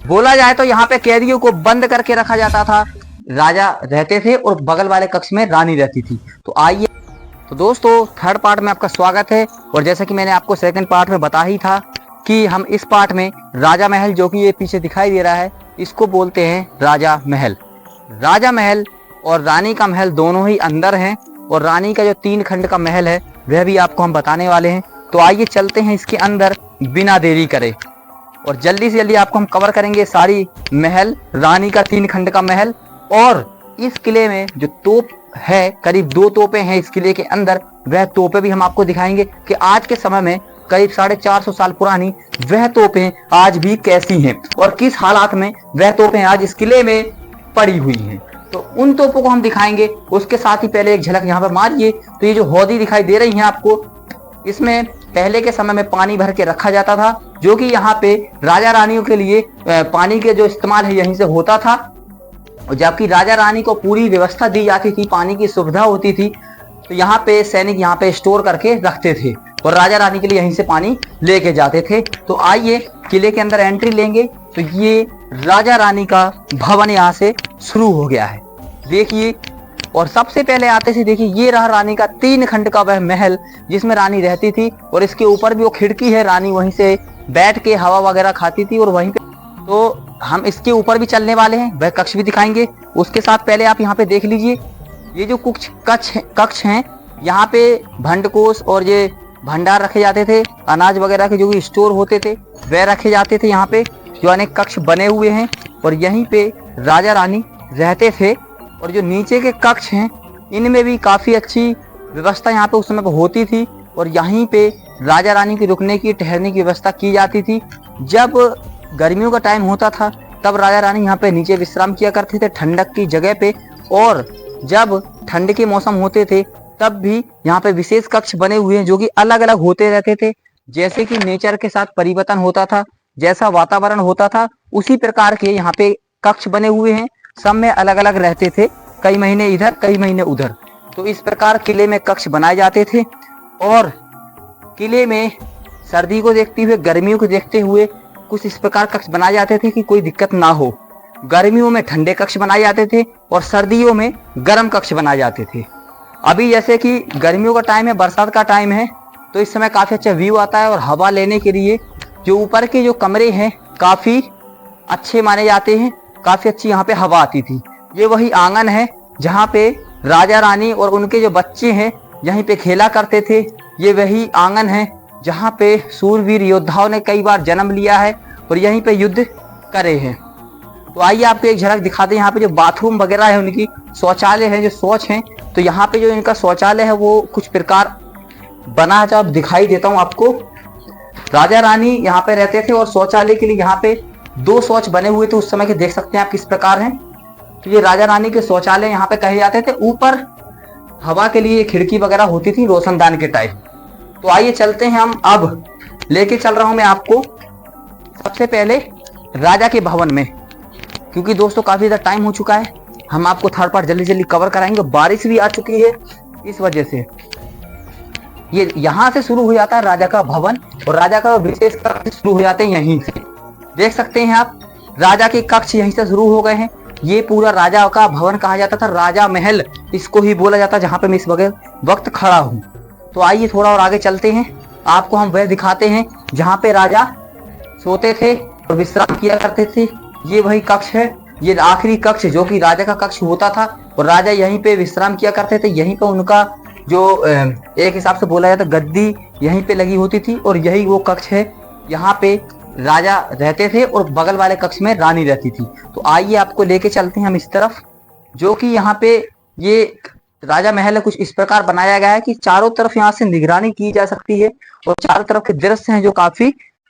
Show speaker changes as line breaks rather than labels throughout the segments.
बोला जाए तो यहाँ पे कैदियों को बंद करके रखा जाता था, राजा रहते थे और बगल वाले कक्ष में रानी रहती थी। तो आइए, तो दोस्तों थर्ड पार्ट में आपका स्वागत है। और जैसा कि मैंने आपको सेकंड पार्ट में बता ही था कि हम इस पार्ट में राजा महल, जो कि ये पीछे दिखाई दे रहा है, इसको बोलते हैं राजा महल। राजा महल और रानी का महल दोनों ही अंदर हैं, और रानी का जो 3 खंड का महल है वह भी आपको हम बताने वाले हैं। तो आइए चलते हैं इसके अंदर बिना देरी करे, और जल्दी से जल्दी आपको हम कवर करेंगे सारी महल, रानी का 3 खंड का महल। और इस किले में जो तोप है, करीब 2 तोपें हैं इस किले के अंदर, वह तोपें भी हम आपको दिखाएंगे कि आज के समय में करीब 450 साल पुरानी वह तोपें आज भी कैसी हैं और किस हालात में वह तोपें आज इस किले में पड़ी हुई हैं। तो उन तोपों को हम दिखाएंगे। उसके साथ ही पहले एक झलक यहाँ पर मारिए तो ये जो हौदी दिखाई दे रही है आपको, इसमें पहले के समय में पानी भर के रखा जाता था, जो कि यहाँ पे राजा रानियों के लिए पानी के जो इस्तेमाल है यहीं से होता था। और जबकि राजा रानी को पूरी व्यवस्था दी जाती थी, पानी की सुविधा होती थी, तो यहाँ पे सैनिक यहाँ पे स्टोर करके रखते थे और राजा रानी के लिए यहीं से पानी लेके जाते थे। तो आइए किले के अंदर एंट्री लेंगे। तो ये राजा रानी का भवन यहाँ से शुरू हो गया है, देखिए। और सबसे पहले आते से देखिए, ये रहा रानी का 3 खंड का वह महल जिसमें रानी रहती थी, और इसके ऊपर भी वो खिड़की है, रानी वहीं से बैठ के हवा वगैरह खाती थी और वहीं पे। तो हम इसके ऊपर भी चलने वाले हैं, वह कक्ष भी दिखाएंगे। उसके साथ पहले आप यहाँ पे देख लीजिए, ये जो कुछ कक्ष हैं, यहाँ पे भंडकोश और ये भंडार रखे जाते थे, अनाज वगैरह के जो भी स्टोर होते थे वह रखे जाते थे यहाँ पे, जो अनेक कक्ष बने हुए हैं। और यहीं पे राजा रानी रहते थे। और जो नीचे के कक्ष हैं, इनमें भी काफ़ी अच्छी व्यवस्था यहाँ पे उस समय पर होती थी, और यहीं पे राजा रानी की रुकने की, ठहरने की व्यवस्था की जाती थी। जब गर्मियों का टाइम होता था तब राजा रानी यहाँ पे नीचे विश्राम किया करते थे ठंडक की जगह पे, और जब ठंड के मौसम होते थे तब भी यहाँ पे विशेष कक्ष बने हुए हैं, जो कि अलग अलग होते रहते थे। जैसे कि नेचर के साथ परिवर्तन होता था, जैसा वातावरण होता था, उसी प्रकार के यहाँ पे कक्ष बने हुए हैं। सब में अलग अलग रहते थे, कई महीने इधर कई महीने उधर। तो इस प्रकार किले में कक्ष बनाए जाते थे, और किले में सर्दी को देखते हुए, गर्मियों को देखते हुए कुछ इस प्रकार कक्ष बनाए जाते थे कि कोई दिक्कत ना हो। गर्मियों में ठंडे कक्ष बनाए जाते थे और सर्दियों में गर्म कक्ष बनाए जाते थे। अभी जैसे कि गर्मियों का टाइम है, बरसात का टाइम है, तो इस समय काफ़ी अच्छा व्यू आता है, और हवा लेने के लिए जो ऊपर के जो कमरे हैं काफ़ी अच्छे माने जाते हैं, काफ़ी अच्छी यहाँ पे हवा आती थी। ये वही आंगन है जहाँ पे राजा रानी और उनके जो बच्चे हैं यहीं पे खेला करते थे। ये वही आंगन है जहाँ पे सूरवीर योद्धाओं ने कई बार जन्म लिया है और यहीं पे युद्ध करे हैं। तो आइए आपको एक झलक दिखाते हैं। यहाँ पे जो बाथरूम वगैरह है, उनकी शौचालय है, जो शौच हैं, तो यहाँ पे जो इनका शौचालय है वो कुछ प्रकार बना है, जो अब दिखाई देता हूँ आपको। राजा रानी यहाँ पे रहते थे और शौचालय के लिए यहाँ पे 2 शौच बने हुए थे उस समय के, देख सकते हैं आप किस प्रकार हैं। तो ये राजा रानी के शौचालय यहाँ पे कहे जाते थे। ऊपर हवा के लिए खिड़की वगैरह होती थी रोशनदान के टाइप। तो आइए चलते हैं हम, अब लेके चल रहा हूं मैं आपको सबसे पहले राजा के भवन में, क्योंकि दोस्तों काफी ज्यादा टाइम हो चुका है, हम आपको थर्ड पार्ट जल्दी जल्दी कवर कराएंगे। बारिश भी आ चुकी है, इस वजह से ये यहाँ से शुरू हो जाता है राजा का भवन, और राजा का विशेष कक्ष शुरू हो जाते हैं यहीं से। देख सकते हैं आप, राजा के कक्ष यहीं से शुरू हो गए हैं। ये पूरा राजा का भवन कहा जाता था, राजा महल इसको ही बोला जाता, जहाँ पे मैं इस वक्त खड़ा हूँ। तो आइए थोड़ा और आगे चलते हैं, आपको हम वह दिखाते हैं जहाँ पे राजा सोते थे और विश्राम किया करते थे। ये वही कक्ष है, ये आखिरी कक्ष जो कि राजा का कक्ष होता था, और राजा यहीं पे विश्राम किया करते थे। यहीं पे उनका जो एक हिसाब से बोला जाता गद्दी यहीं पे लगी होती थी, और यही वो कक्ष है, यहाँ पे राजा रहते थे और बगल वाले कक्ष में रानी रहती थी। तो आइए आपको लेके चलते हैं हम इस तरफ, जो कि यहाँ पे ये राजा महल कुछ इस प्रकार बनाया गया है कि चारों तरफ यहाँ से निगरानी की जा सकती है, और चारों तरफ के दृश्य हैं जो काफी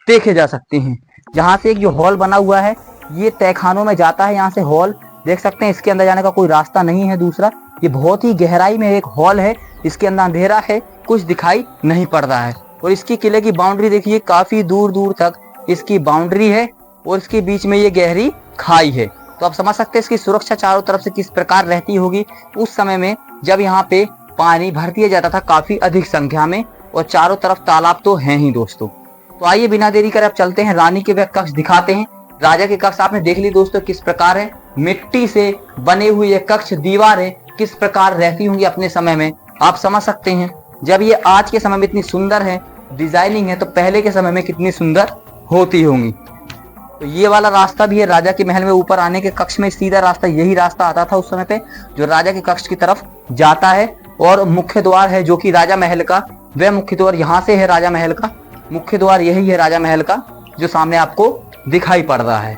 देखे जा सकते हैं। यहाँ से एक जो हॉल बना हुआ है, ये तहखानों में जाता है। यहाँ से हॉल देख सकते हैं, इसके अंदर जाने का कोई रास्ता नहीं है। दूसरा, ये बहुत ही गहराई में एक हॉल है, इसके अंदर अंधेरा है, कुछ दिखाई नहीं पड़ रहा है। और इसकी किले की बाउंड्री देखिए, काफी दूर दूर तक इसकी बाउंड्री है, और इसके बीच में ये गहरी खाई है। तो आप समझ सकते हैं इसकी सुरक्षा चारों तरफ से किस प्रकार रहती होगी उस समय में, जब यहाँ पे पानी भर दिया जाता था काफी अधिक संख्या में, और चारों तरफ तालाब तो हैं ही दोस्तों। तो आइए बिना देरी करे अब चलते हैं, रानी के वह कक्ष दिखाते हैं। राजा के कक्ष आपने देख ली दोस्तों किस प्रकार है, मिट्टी से बने हुए ये कक्ष दीवारें किस प्रकार रहती होंगी अपने समय में, आप समझ सकते हैं। जब ये आज के समय में इतनी सुंदर है, डिजाइनिंग है, तो पहले के समय में कितनी सुंदर होती होंगी। तो ये वाला रास्ता भी है राजा के महल में ऊपर आने के, कक्ष में सीधा रास्ता यही रास्ता आता था उस समय पे, जो राजा के कक्ष की तरफ जाता है। और मुख्य द्वार है जो कि राजा महल का, वह मुख्य द्वार यहाँ से है राजा महल का, मुख्य द्वार यही है राजा महल का जो सामने आपको दिखाई पड़ रहा है।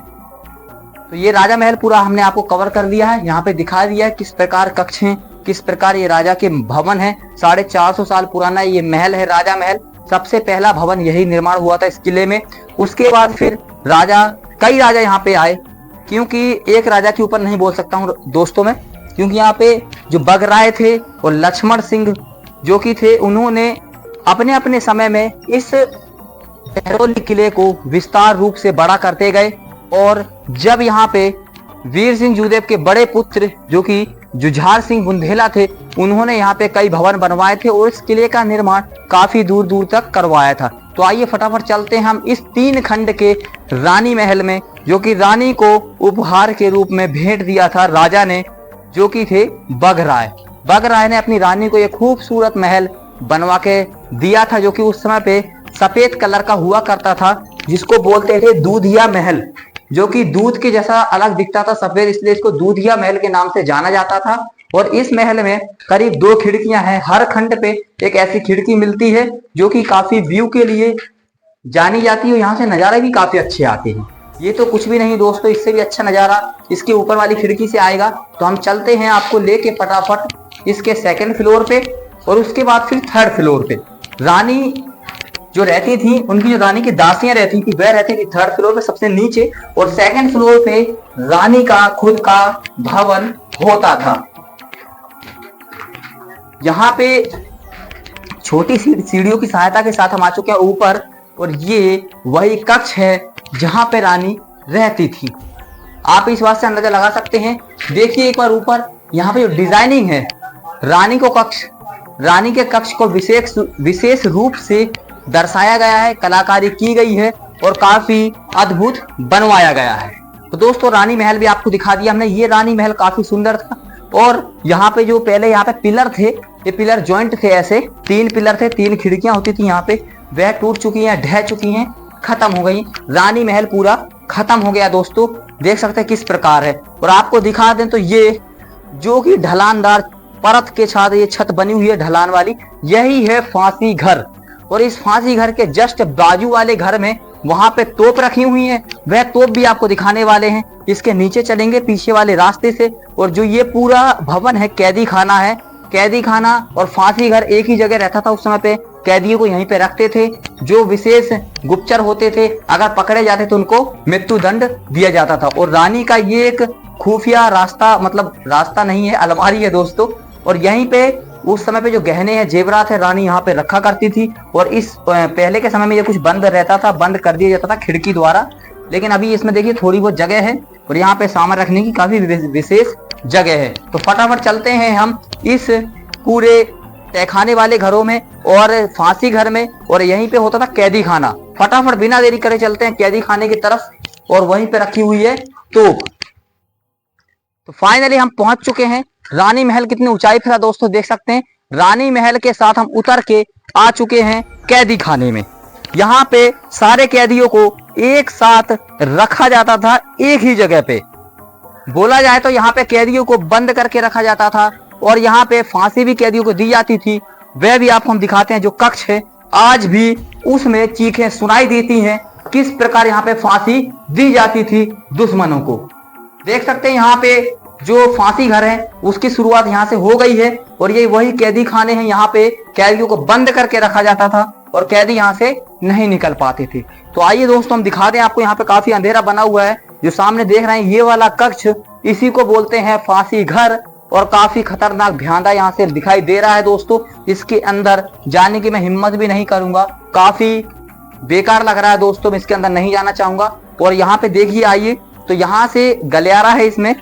तो ये राजा महल पूरा हमने आपको कवर कर दिया है, यहाँ पे दिखा दिया है किस प्रकार कक्ष हैं, किस प्रकार ये राजा के भवन है। 450 साल पुराना ये महल है राजा महल। सबसे पहला भवन यही निर्माण हुआ था इस किले में। उसके बाद फिर कई राजा यहाँ पे आए, क्योंकि एक राजा के ऊपर नहीं बोल सकता हूँ दोस्तों में, क्योंकि यहाँ पे जो बघराय थे और लक्ष्मण सिंह जो कि थे, उन्होंने अपने अपने समय में इस महरौली किले को विस्तार रूप से बड़ा करते गए। और जब यहाँ पे वीर सिंह जूदेव के बड़े पुत्र जो कि जुझार सिंह बुंदेला थे, उन्होंने यहाँ पे कई भवन बनवाए थे और इस किले का निर्माण काफी दूर दूर तक करवाया था। तो आइए फटाफट चलते हैं हम इस 3 खंड के रानी महल में, जो कि रानी को उपहार के रूप में भेंट दिया था राजा ने, जो कि थे बघराय। बघराय ने अपनी रानी को एक खूबसूरत महल बनवा के दिया था, जो कि उस समय पे सफेद कलर का हुआ करता था, जिसको बोलते थे दूधिया महल, जो कि दूध के जैसा अलग दिखता था सफेद, इसलिए इसको दूधिया महल के नाम से जाना जाता था। और इस महल में करीब 2 खिड़कियां हैं, हर खंड पे एक ऐसी खिड़की मिलती है जो कि काफी व्यू के लिए जानी जाती है। यहाँ से नजारे भी काफी अच्छे आते हैं। ये तो कुछ भी नहीं दोस्तों, इससे भी अच्छा नजारा इसके ऊपर वाली खिड़की से आएगा। तो हम चलते हैं आपको लेके फटाफट इसके 2nd फ्लोर पे, और उसके बाद फिर 3rd फ्लोर पे। रानी जो रहती थी, उनकी जो रानी की दासियां रहती थी, वह रहती थी 3rd फ्लोर पे सबसे नीचे, और 2nd फ्लोर पे रानी का खुद का भवन होता था। यहाँ पे छोटी सीढ़ियों की सहायता के साथ हम आ चुके हैं ऊपर, और ये वही कक्ष है जहां पे रानी रहती थी। आप इस बात से अंदाजा लगा सकते हैं। देखिए एक बार ऊपर, यहाँ पे जो डिजाइनिंग है, रानी के कक्ष को विशेष रूप से दर्शाया गया है, कलाकारी की गई है और काफी अद्भुत बनवाया गया है। तो दोस्तों रानी महल भी आपको दिखा दिया हमने। ये रानी महल काफी सुंदर था, और यहाँ पे जो पहले यहाँ पे पिलर थे, ये पिलर जॉइंट थे, ऐसे 3 पिलर थे, 3 खिड़कियां होती थी यहाँ पे, वह टूट चुकी हैं, ढह चुकी हैं, खत्म हो गई। रानी महल पूरा खत्म हो गया दोस्तों, देख सकते हैं किस प्रकार है। और आपको दिखा दें तो ये जो कि ढलानदार परत के साथ ये छत बनी हुई है ढलान वाली, यही है फांसी घर। और इस फांसी घर के जस्ट बाजू वाले घर में वहां पे तोप रखी हुई है, वह तोप भी आपको दिखाने वाले हैं। इसके नीचे चलेंगे पीछे वाले रास्ते से। और जो ये पूरा भवन है कैदी खाना है, कैदी खाना और फांसी घर एक ही जगह रहता था उस समय पे। कैदियों को यहीं पे रखते थे। जो विशेष गुप्तचर होते थे, अगर पकड़े जाते तो उनको मृत्यु दंड दिया जाता था। और रानी का ये एक खुफिया रास्ता, मतलब रास्ता नहीं है, अलमारी है दोस्तों। और यहीं पे उस समय पे जो गहने हैं, जेवरात है, रानी यहाँ पे रखा करती थी। और इस पहले के समय में ये कुछ बंद रहता था, बंद कर दिया जाता था खिड़की द्वारा, लेकिन अभी इसमें देखिए थोड़ी बहुत जगह है और यहाँ पे सामान रखने की काफी विशेष जगह है। तो फटाफट चलते हैं हम इस पूरे तहखाने वाले घरों में और फांसी घर में, और यहीं पे होता था कैदी खाना। फटाफट बिना देरी करे चलते हैं कैदी खाने की तरफ, और वहीं पे रखी हुई है तोप। तो फाइनली हम पहुंच चुके हैं। रानी महल कितनी ऊंचाई पे था दोस्तों, देख सकते हैं। रानी महल के साथ हम उतर के आ चुके हैं कैदी खाने में। यहाँ पे सारे कैदियों को एक साथ रखा जाता था, एक ही जगह पे। बोला जाए तो यहाँ पे कैदियों को बंद करके रखा जाता था, और यहाँ पे फांसी भी कैदियों को दी जाती थी। वह भी आपको हम दिखाते हैं। जो कक्ष है आज भी उसमें चीखें सुनाई देती हैं, किस प्रकार यहाँ पे फांसी दी जाती थी दुश्मनों को। देख सकते हैं यहाँ पे जो फांसी घर है उसकी शुरुआत यहाँ से हो गई है, और ये वही कैदी खाने हैं। यहाँ पे कैदियों को बंद करके रखा जाता था और कैदी यहाँ से नहीं निकल पाते थे। तो आइए दोस्तों हम दिखा दें आपको। यहाँ पे काफी अंधेरा बना हुआ है, जो सामने देख रहे हैं ये वाला कक्ष, इसी को बोलते हैं फांसी घर। और काफी खतरनाक भयानक यहाँ से दिखाई दे रहा है दोस्तों। इसके अंदर जाने की मैं हिम्मत भी नहीं करूंगा, काफी बेकार लग रहा है दोस्तों, मैं इसके अंदर नहीं जाना चाहूंगा। और यहाँ पे देखिए, आइए तो यहाँ से गलियारा है, इसमें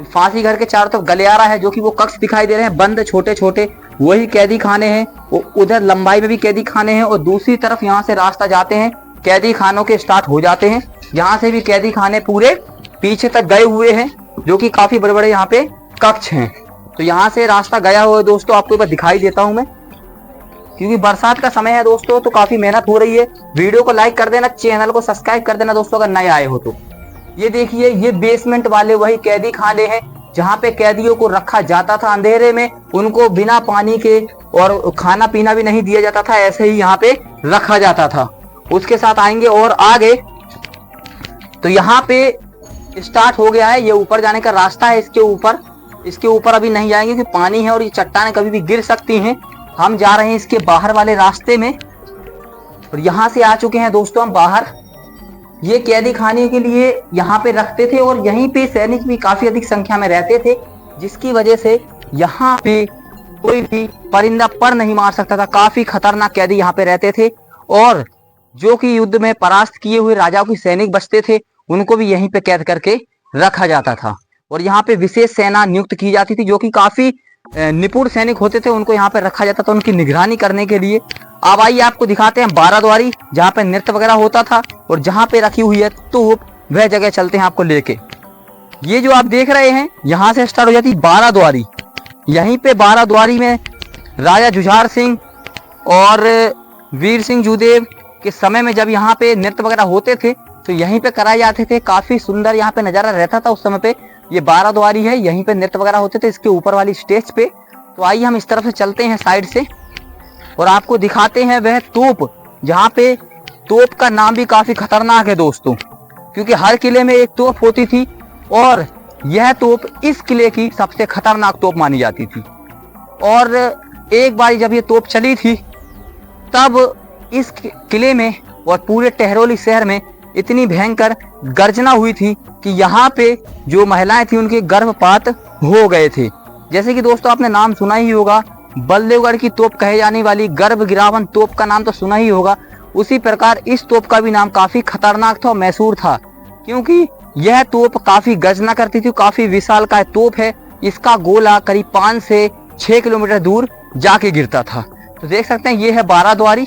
फांसी घर के चारों तरफ गलियारा है, जो कि वो कक्ष दिखाई दे रहे हैं बंद छोटे छोटे, वही कैदी खाने हैं। उधर लंबाई में भी कैदी खाने हैं, और दूसरी तरफ यहाँ से रास्ता जाते हैं, कैदी खानों के स्टार्ट हो जाते हैं। यहाँ से भी कैदी खाने पूरे पीछे तक गए हुए हैं, जो कि काफी बड़े बड़े यहाँ पे कक्ष हैं। तो यहाँ से रास्ता गया हुआ है दोस्तों, आपको एक बार दिखाई देता हूँ मैं, क्योंकि बरसात का समय है दोस्तों, तो काफी मेहनत हो रही है। वीडियो को लाइक कर देना, चैनल को सब्सक्राइब कर देना दोस्तों अगर नए आए हो तो। ये देखिए, ये बेसमेंट वाले वही कैदी खाने हैं जहाँ पे कैदियों को रखा जाता था अंधेरे में, उनको बिना पानी के और खाना पीना भी नहीं दिया जाता था, ऐसे ही यहाँ पे रखा जाता था। उसके साथ आएंगे और आगे, तो यहाँ पे स्टार्ट हो गया है, ये ऊपर जाने का रास्ता है। इसके ऊपर अभी नहीं जाएंगे क्योंकि पानी है और ये चट्टानें कभी भी गिर सकती हैं। हम जा रहे हैं इसके बाहर वाले रास्ते में, और यहाँ से आ चुके हैं दोस्तों हम बाहर। ये कैदी खाने के लिए यहाँ पे रखते थे और यहीं पे सैनिक भी काफी अधिक संख्या में रहते थे, जिसकी वजह से यहाँ पे कोई भी परिंदा पर नहीं मार सकता था। काफी खतरनाक कैदी यहाँ पे रहते थे, और जो कि युद्ध में परास्त किए हुए राजाओं के सैनिक बचते थे, उनको भी यहीं पे कैद करके रखा जाता था। और यहाँ पे विशेष सेना नियुक्त की जाती थी, जो कि काफी निपुण सैनिक होते थे, उनको यहाँ पे रखा जाता था उनकी निगरानी करने के लिए। अब आइए आपको दिखाते हैं 12 द्वारी, जहाँ पे नृत्य वगैरह होता था और जहाँ पे रखी हुई है तोप, वह जगह चलते हैं आपको लेके। ये जो आप देख रहे हैं, यहाँ से स्टार्ट हो जाती है 12 द्वारी। यहीं पे 12 द्वारी में राजा जुझार सिंह और वीर सिंह जूदेव के समय में जब यहाँ पे नृत्य वगैरह होते थे तो यहीं पे कराए जाते थे। काफी सुंदर यहाँ पे नजारा रहता था उस समय पे। ये 12 द्वारी है, यहीं पे नृत्य वगैरह होते थे इसके ऊपर वाली स्टेज पे। तो आइए हम इस तरफ से चलते हैं साइड से और आपको दिखाते हैं वह तोप, जहाँ पे तोप का नाम भी काफी खतरनाक है दोस्तों, क्योंकि हर किले में एक तोप होती थी और यह तोप इस किले की सबसे खतरनाक तोप मानी जाती थी। और एक बार जब ये तोप चली थी तब इस किले में और पूरे टहरौली शहर में इतनी भयंकर गर्जना हुई थी कि यहाँ पे जो महिलाएं थी उनके गर्भपात हो गए थे। जैसे कि दोस्तों आपने नाम सुना ही होगा, बल्देवगढ़ की तोप कहे जाने वाली गर्भ गिरावन तोप का नाम तो सुना ही होगा। उसी प्रकार इस तोप का भी नाम काफी खतरनाक था और मैसूर था, क्योंकि यह तोप काफी गर्जना करती थी। काफी विशाल का तोप है, इसका गोला करीब 5 से 6 किलोमीटर दूर जाके गिरता था। तो देख सकते हैं ये है 12 द्वारी,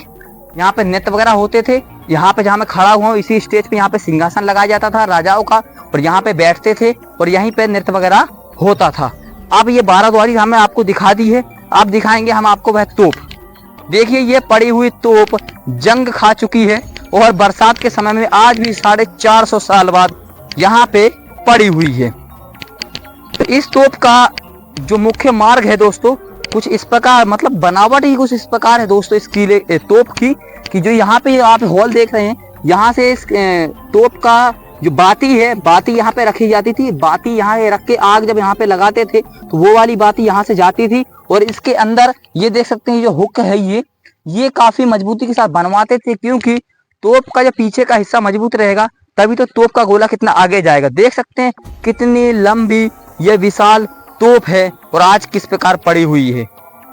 यहाँ पे नृत्य वगैरह होते थे। यहाँ पे जहाँ मैं खड़ा हुआ हूँ इसी स्टेज पे यहाँ पे सिंहासन लगाया जाता था राजाओं का, और यहाँ पे बैठते थे और यहीं पे नृत्य वगैरह होता था। अब ये 12 द्वारी हमने आपको दिखा दी है, अब दिखाएंगे हम आपको वह तोप। देखिए ये पड़ी हुई तोप जंग खा चुकी है और बरसात के समय में आज भी 450 साल बाद यहाँ पे पड़ी हुई है। तो इस तोप का जो मुख्य मार्ग है दोस्तों कुछ इस प्रकार, मतलब बनावट ही कुछ इस प्रकार है दोस्तों इस किले तोप की, कि जो यहाँ पे आप हॉल देख रहे हैं, यहाँ से इस तोप का जो बाती है, बाती यहाँ पे रखी जाती थी। बाती यहाँ रख के आग जब यहाँ पे लगाते थे तो वो वाली बाती यहाँ से जाती थी। और इसके अंदर ये देख सकते हैं जो हुक है ये काफी मजबूती के साथ बनवाते थे, क्योंकि तोप का जो पीछे का हिस्सा मजबूत रहेगा तभी तो तोप का गोला कितना आगे जाएगा। देख सकते हैं कितनी लंबी ये विशाल तोप है और आज किस प्रकार पड़ी हुई है।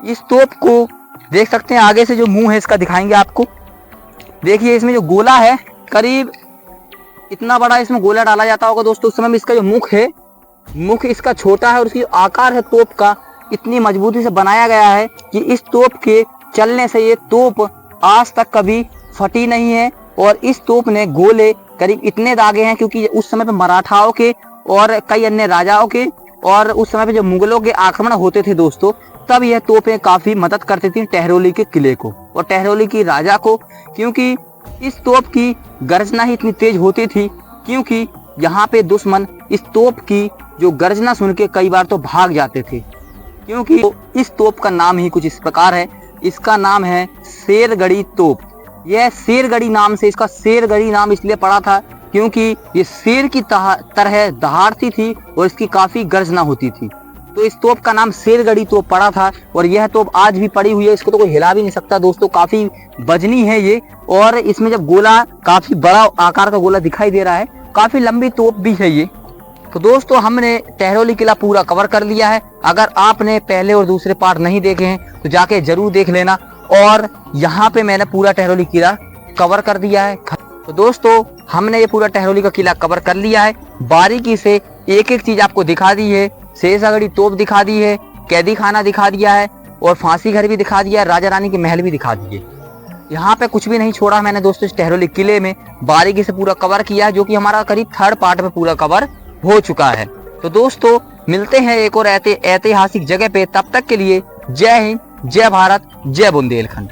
इस तोप को देख सकते हैं, आगे से जो मुंह है इसका दिखाएंगे आपको। देखिए इसमें जो गोला है करीब इतना बड़ा इसमें गोला डाला जाता होगा दोस्तों। उस समय में इसका जो मुख है, मुख इसका छोटा है और उसकी आकार है तोप का इतनी मजबूती से बनाया गया है कि इस तोप के चलने से ये तोप आज तक कभी फटी नहीं है। और इस तोप ने गोले करीब इतने दागे हैं, क्योंकि उस समय पे मराठाओं के और कई अन्य राजाओं के और उस समय पे जो मुगलों के आक्रमण होते थे दोस्तों, तब यह तोपें काफी मदद करती थी टहरौली के किले को और टहरौली की राजा को, क्योंकि इस तोप की गर्जना ही इतनी तेज होती थी, क्योंकि यहाँ पे दुश्मन इस तोप की जो गर्जना सुन के कई बार तो भाग जाते थे। क्योंकि इस तोप का नाम ही कुछ इस प्रकार है, इसका नाम है शेरगढ़ी तोप। यह शेरगढ़ी नाम से, इसका शेरगढ़ी नाम इसलिए पड़ा था क्योंकि ये शेर की तरह दहाड़ती थी और इसकी काफी गर्जना होती थी, तो इस तोप का नाम शेरगढ़ी तोप पड़ा था। और यह तोप आज भी पड़ी हुई है, इसको तो कोई हिला भी नहीं सकता दोस्तों, काफी वजनी है ये। और इसमें जब गोला, काफी बड़ा आकार का गोला दिखाई दे रहा है, काफी लंबी तोप भी है ये। तो दोस्तों हमने टहरौली किला पूरा कवर कर लिया है। अगर आपने पहले और दूसरे पार्ट नहीं देखे हैं तो जाके जरूर देख लेना। और यहाँ पे मैंने पूरा टहरौली किला कवर कर दिया है। तो दोस्तों हमने ये पूरा टहरौली का किला कवर कर लिया है, बारीकी से एक एक चीज आपको दिखा दी है। शेरगढ़ी तोप दिखा दी है, कैदी खाना दिखा दिया है और फांसी घर भी दिखा दिया है, राजा रानी के महल भी दिखा दिए। यहाँ पे कुछ भी नहीं छोड़ा मैंने दोस्तों, इस टहरोली किले में बारीकी से पूरा कवर किया है, जो कि हमारा करीब थर्ड पार्ट में पूरा कवर हो चुका है। तो दोस्तों मिलते हैं एक और ऐतिहासिक जगह पे, तब तक के लिए जय हिंद, जय भारत, जय बुंदेलखंड।